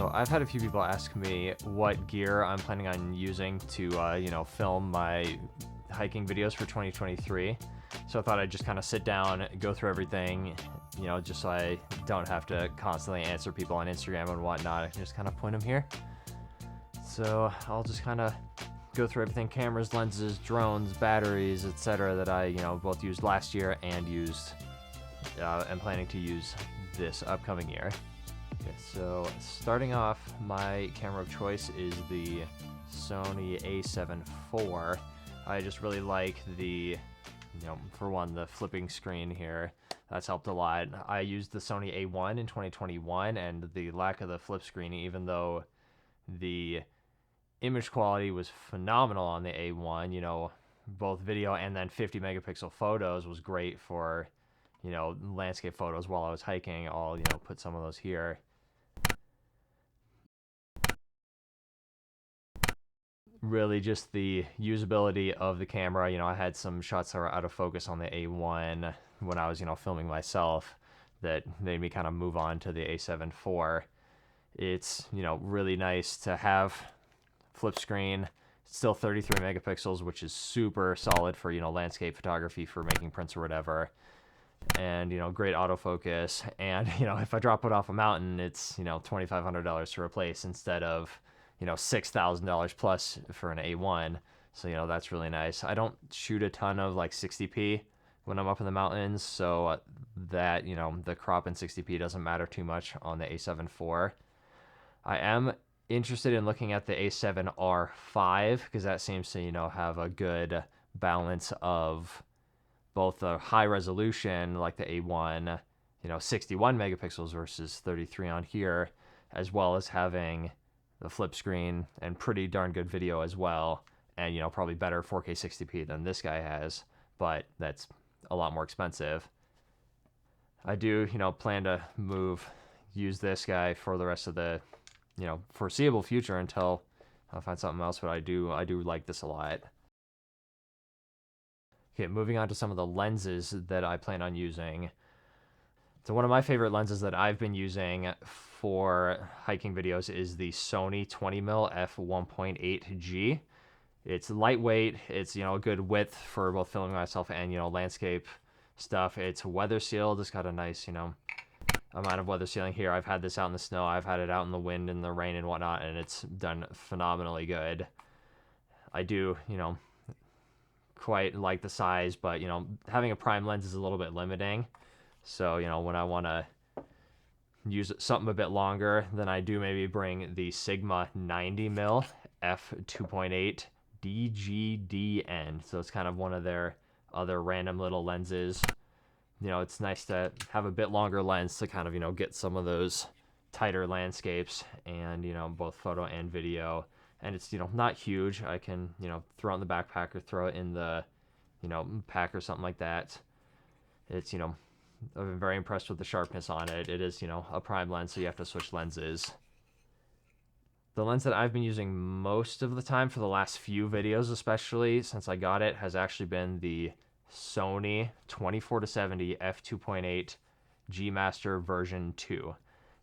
So I've had a few people ask me what gear I'm planning on using to, film my hiking videos for 2023. So I thought I'd just kind of sit down, go through everything, just so I don't have to constantly answer people on Instagram and whatnot. I can just kind of point them here. So I'll just kind of go through everything: cameras, lenses, drones, batteries, etc. that I, both used last year and am planning to use this upcoming year. Okay, so starting off, my camera of choice is the Sony A7IV. I just really like the, for one, the flipping screen here. That's helped a lot. I used the Sony A1 in 2021, and the lack of the flip screen, even though the image quality was phenomenal on the A1, both video and then 50 megapixel photos was great for, landscape photos while I was hiking. I'll, put some of those here. Really just the usability of the camera. I had some shots that were out of focus on the A1 when I was, filming myself that made me kind of move on to the A7 IV. It's, really nice to have flip screen. It's still 33 megapixels, which is super solid for, landscape photography, for making prints or whatever. And, great autofocus. And, if I drop it off a mountain, it's, $2,500 to replace instead of, $6,000 plus for an A1. So, that's really nice. I don't shoot a ton of like 60p when I'm up in the mountains, so that, the crop in 60p doesn't matter too much on the A7 IV. I am interested in looking at the A7R5 because that seems to, have a good balance of both the high resolution, like the A1, 61 megapixels versus 33 on here, as well as having the flip screen and pretty darn good video as well, and probably better 4K 60p than this guy has, but that's a lot more expensive. I do plan to use this guy for the rest of the foreseeable future until I find something else, but I do like this a lot. Okay, moving on to some of the lenses that I plan on using. So one of my favorite lenses that I've been using for hiking videos is the Sony 20mm f1.8G. It's lightweight. It's, a good width for both filming myself and, landscape stuff. It's weather sealed. It's got a nice, amount of weather sealing here. I've had this out in the snow. I've had it out in the wind and the rain and whatnot, and it's done phenomenally good. I do, quite like the size, but, having a prime lens is a little bit limiting. So, when I want to use something a bit longer, then I do maybe bring the Sigma 90mm f2.8 DGDN. So it's kind of one of their other random little lenses. It's nice to have a bit longer lens to kind of, get some of those tighter landscapes and, both photo and video. And it's, not huge. I can, throw it in the backpack or throw it in the, pack or something like that. It's, I've been very impressed with the sharpness on it. It is, a prime lens, so you have to switch lenses. The lens that I've been using most of the time for the last few videos, especially since I got it, has actually been the Sony 24-70 f2.8 G Master version 2.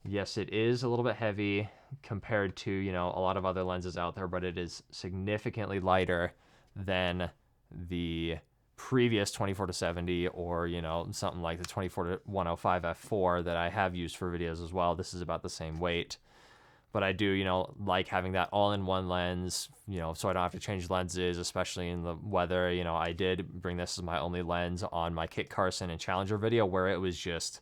Yes, it is a little bit heavy compared to, a lot of other lenses out there, but it is significantly lighter than the previous 24-70 or, something like the 24-105 f4 that I have used for videos as well. This is about the same weight. But I do, like having that all-in-one lens, so I don't have to change lenses, especially in the weather. I did bring this as my only lens on my Kit Carson and Challenger video where it was just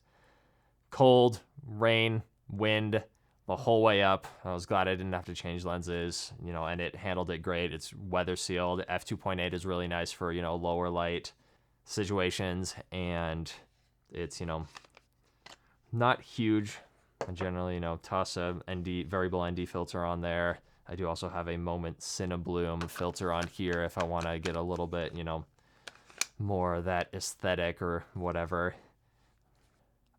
cold, rain, wind the whole way up. I was glad I didn't have to change lenses, and it handled it great. It's weather sealed. F2.8 is really nice for, lower light situations, and it's, not huge. I generally, toss a variable ND filter on there. I do also have a Moment Cinebloom filter on here if I want to get a little bit, more of that aesthetic or whatever.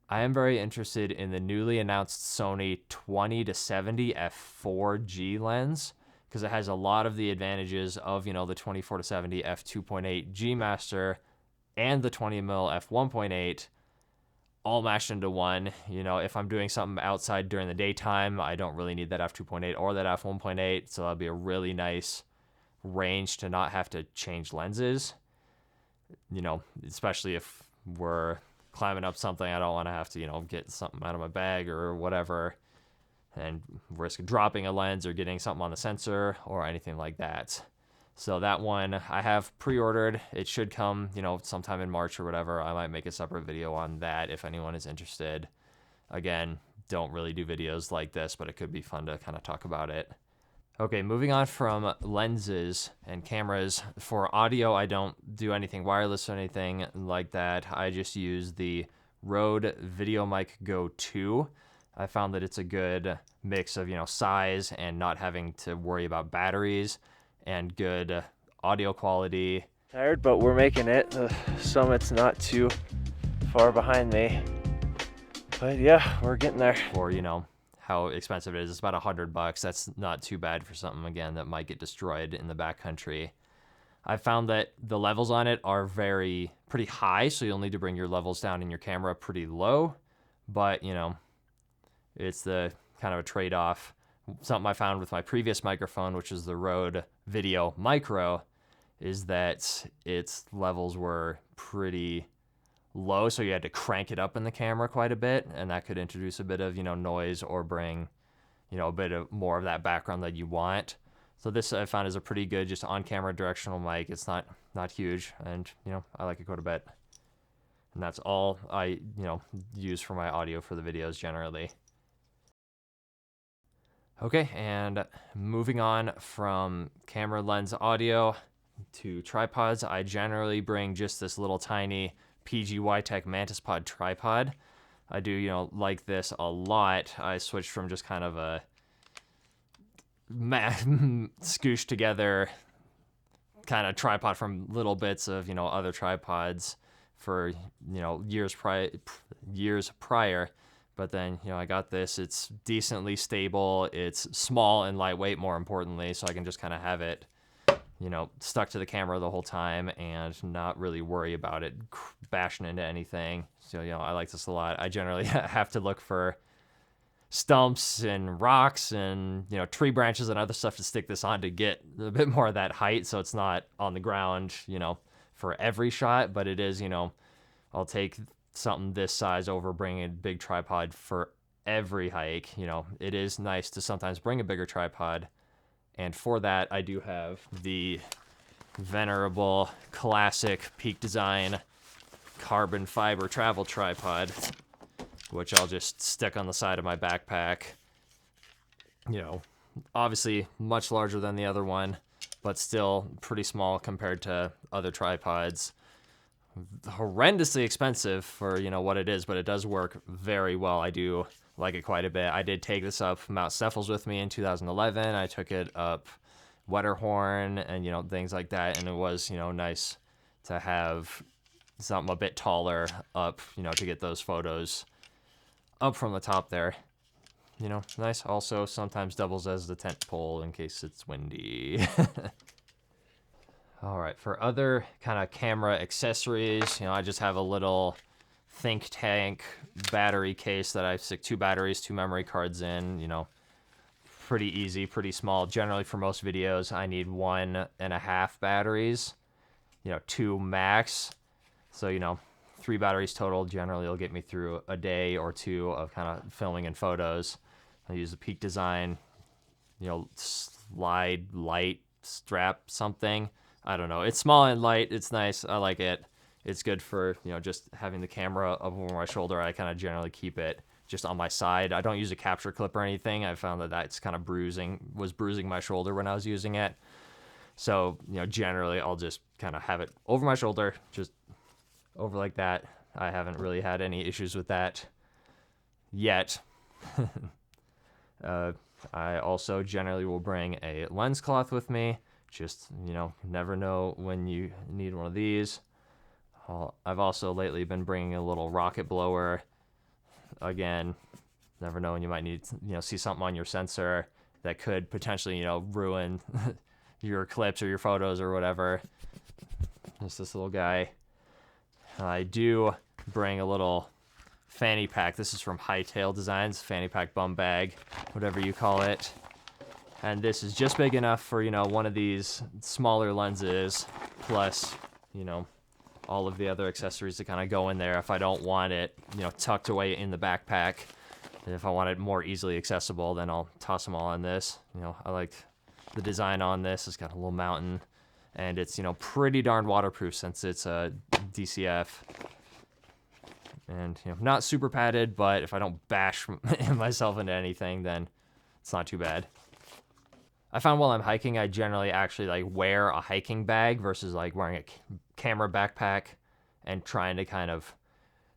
I am very interested in the newly announced Sony 20-70 f4G lens because it has a lot of the advantages of, the 24-70 f2.8 G Master and the 20mm f1.8, all mashed into one. You know, if I'm doing something outside during the daytime, I don't really need that f2.8 or that f1.8, so that'll be a really nice range to not have to change lenses. You know, especially if we're climbing up something, I don't want to have to, you know, get something out of my bag or whatever and risk dropping a lens or getting something on the sensor or anything like that. So that one I have pre-ordered. It should come, you know, sometime in March or whatever. I might make a separate video on that if anyone is interested. Again, don't really do videos like this, but it could be fun to kind of talk about it. Okay, moving on from lenses and cameras. For audio, I don't do anything wireless or anything like that. I just use the Rode Videomic Go II. I found that it's a good mix of, you know, size and not having to worry about batteries, and good audio quality. Tired, but we're making it. The summit's not too far behind me. But yeah, we're getting there. For, you know, how expensive it is. It's about $100. That's not too bad for something, again, that might get destroyed in the backcountry. I found that the levels on it are pretty high, so you'll need to bring your levels down in your camera pretty low. But, you know, it's the kind of a trade-off. Something I found with my previous microphone, which is the Rode Video Micro, is that its levels were pretty low, so you had to crank it up in the camera quite a bit, and that could introduce a bit of, you know, noise or bring, you know, a bit of more of that background that you want. So this I found is a pretty good just on-camera directional mic. It's not huge, and, you know, I like it quite a bit. And that's all I, you know, use for my audio for the videos generally. Okay, and moving on from camera lens audio to tripods, I generally bring just this little tiny PGY Tech Mantis Pod Tripod. I do, you know, like this a lot. I switched from just kind of a scooshed together kind of tripod from little bits of, you know, other tripods for, you know, years prior. But then, you know, I got this. It's decently stable. It's small and lightweight, more importantly, so I can just kind of have it, you know, stuck to the camera the whole time and not really worry about it bashing into anything. So, you know, I like this a lot. I generally have to look for stumps and rocks and, you know, tree branches and other stuff to stick this on to get a bit more of that height, so it's not on the ground, you know, for every shot. But it is, you know, I'll take something this size over bringing a big tripod for every hike. You know, it is nice to sometimes bring a bigger tripod, and for that I do have the venerable classic Peak Design carbon fiber travel tripod, which I'll just stick on the side of my backpack. You know, obviously much larger than the other one, but still pretty small compared to other tripods. Horrendously expensive for, you know, what it is, but it does work very well. I do like it quite a bit. I did take this up Mount Sneffels with me in 2011. I took it up Wetterhorn and, you know, things like that, and it was, you know, nice to have something a bit taller up, you know, to get those photos up from the top there. You know, nice. Also sometimes doubles as the tent pole in case it's windy. All right, for other kind of camera accessories, you know, I just have a little think tank battery case that I stick 2 batteries, 2 memory cards in. You know, pretty easy, pretty small. Generally for most videos, I need 1.5 batteries, you know, 2 max. So, you know, 3 batteries total generally will get me through a day or 2 of kind of filming and photos. I use the Peak Design, you know, slide light strap something. I don't know. It's small and light. It's nice. I like it. It's good for, you know, just having the camera up over my shoulder. I kind of generally keep it just on my side. I don't use a capture clip or anything. I found that that's kind of bruising my shoulder when I was using it. So, you know, generally I'll just kind of have it over my shoulder, just over like that. I haven't really had any issues with that yet. I also generally will bring a lens cloth with me. Just, you know, never know when you need one of these. I've also lately been bringing a little rocket blower. Again, never know when you might need, you know, see something on your sensor that could potentially, you know, ruin your clips or your photos or whatever. Just this little guy. I do bring a little Fanny Pack. This is from Hightail Designs, Fanny Pack bum bag, whatever you call it. And this is just big enough for, you know, one of these smaller lenses, plus, you know, all of the other accessories to kind of go in there if I don't want it, you know, tucked away in the backpack. And if I want it more easily accessible, then I'll toss them all in this. You know, I like the design on this. It's got a little mountain, and it's, you know, pretty darn waterproof since it's a DCF. And, you know, not super padded, but if I don't bash myself into anything, then it's not too bad. I found while I'm hiking, I generally actually like wear a hiking bag versus like wearing a camera backpack and trying to kind of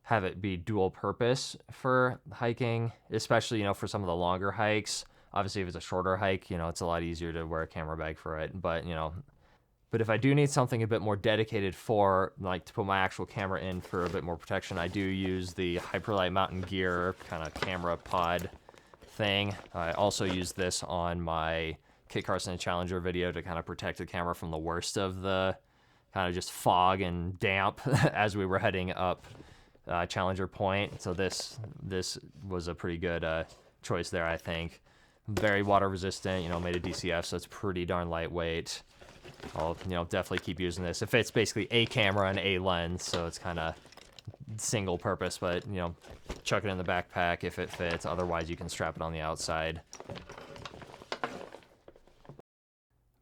have it be dual purpose for hiking, especially, you know, for some of the longer hikes. Obviously, if it's a shorter hike, you know, it's a lot easier to wear a camera bag for it. But, you know, but if I do need something a bit more dedicated for, like, to put my actual camera in for a bit more protection, I do use the Hyperlight Mountain Gear kind of camera pod thing. I also use this on my Kit Carson Challenger video to kind of protect the camera from the worst of the kind of just fog and damp as we were heading up Challenger Point. So this was a pretty good choice there, I think. Very water resistant, you know, made of DCF, so it's pretty darn lightweight. I'll, you know, definitely keep using this. It fits basically a camera and a lens, so it's kind of single purpose, but, you know, chuck it in the backpack if it fits. Otherwise, you can strap it on the outside.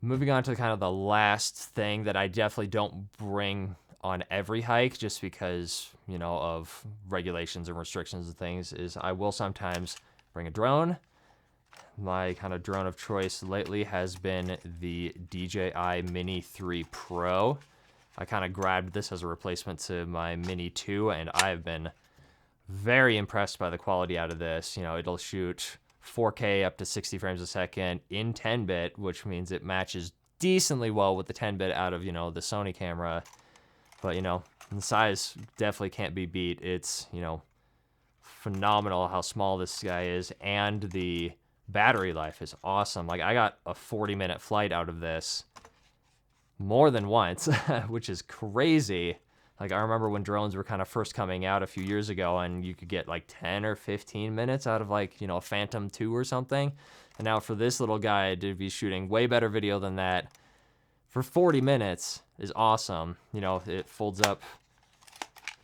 Moving on to kind of the last thing that I definitely don't bring on every hike, just because, you know, of regulations and restrictions and things, is I will sometimes bring a drone. My kind of drone of choice lately has been the DJI Mini 3 Pro. I kind of grabbed this as a replacement to my Mini 2, and I've been very impressed by the quality out of this. You know, it'll shoot 4K up to 60 frames a second in 10-bit, which means it matches decently well with the 10-bit out of, you know, the Sony camera. But, you know, the size definitely can't be beat. It's, you know, phenomenal how small this guy is, and the battery life is awesome. Like, I got a 40-minute flight out of this more than once, which is crazy. Like, I remember when drones were kind of first coming out a few years ago, and you could get like 10 or 15 minutes out of, like, you know, a Phantom 2 or something. And now for this little guy to be shooting way better video than that for 40 minutes is awesome. You know, it folds up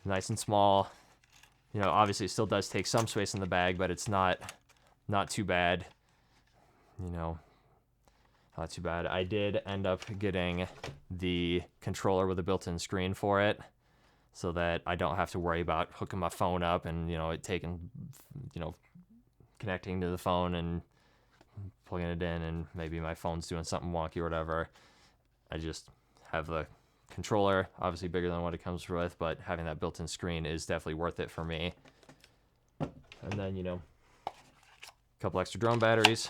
nice and small. You know, obviously it still does take some space in the bag, but it's not too bad. You know, not too bad. I did end up getting the controller with a built-in screen for it, so that I don't have to worry about hooking my phone up and, you know, it taking, you know, connecting to the phone and plugging it in, and maybe my phone's doing something wonky or whatever. I just have the controller, obviously bigger than what it comes with, but having that built-in screen is definitely worth it for me. And then, you know, a couple extra drone batteries.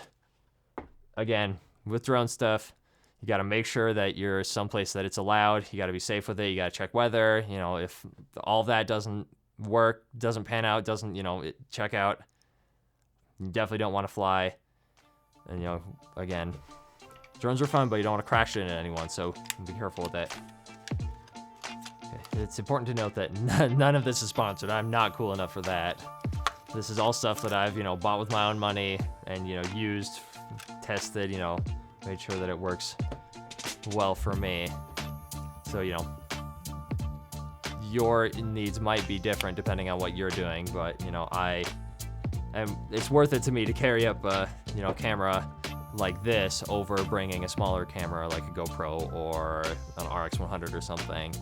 Again, with drone stuff, you got to make sure that you're someplace that it's allowed. You got to be safe with it. You got to check weather. You know, if all of that doesn't work, doesn't pan out, doesn't, you know, check out, you definitely don't want to fly. And, you know, again, drones are fun, but you don't want to crash into anyone, so be careful with that. Okay. It's important to note that none of this is sponsored. I'm not cool enough for that. This is all stuff that I've, you know, bought with my own money and, you know, used, tested, you know, made sure that it works well for me. So, you know, your needs might be different depending on what you're doing, but, you know, it's worth it to me to carry up a, you know, camera like this over bringing a smaller camera like a GoPro or an RX100 or something.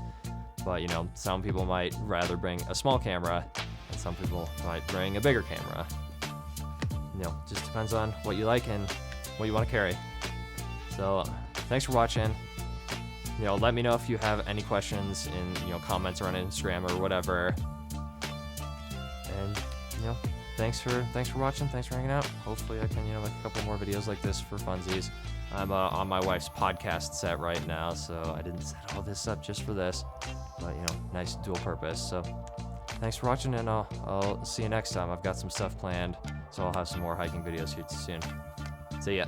But, you know, some people might rather bring a small camera, and some people might bring a bigger camera. You know, just depends on what you like and what you want to carry. So, thanks for watching. You know, let me know if you have any questions in, you know, comments or on Instagram or whatever. And, you know, thanks for watching. Thanks for hanging out. Hopefully I can, you know, make a couple more videos like this for funsies. I'm on my wife's podcast set right now, so I didn't set all this up just for this. But, you know, nice dual purpose. So, thanks for watching, and I'll see you next time. I've got some stuff planned, so I'll have some more hiking videos here soon. See ya.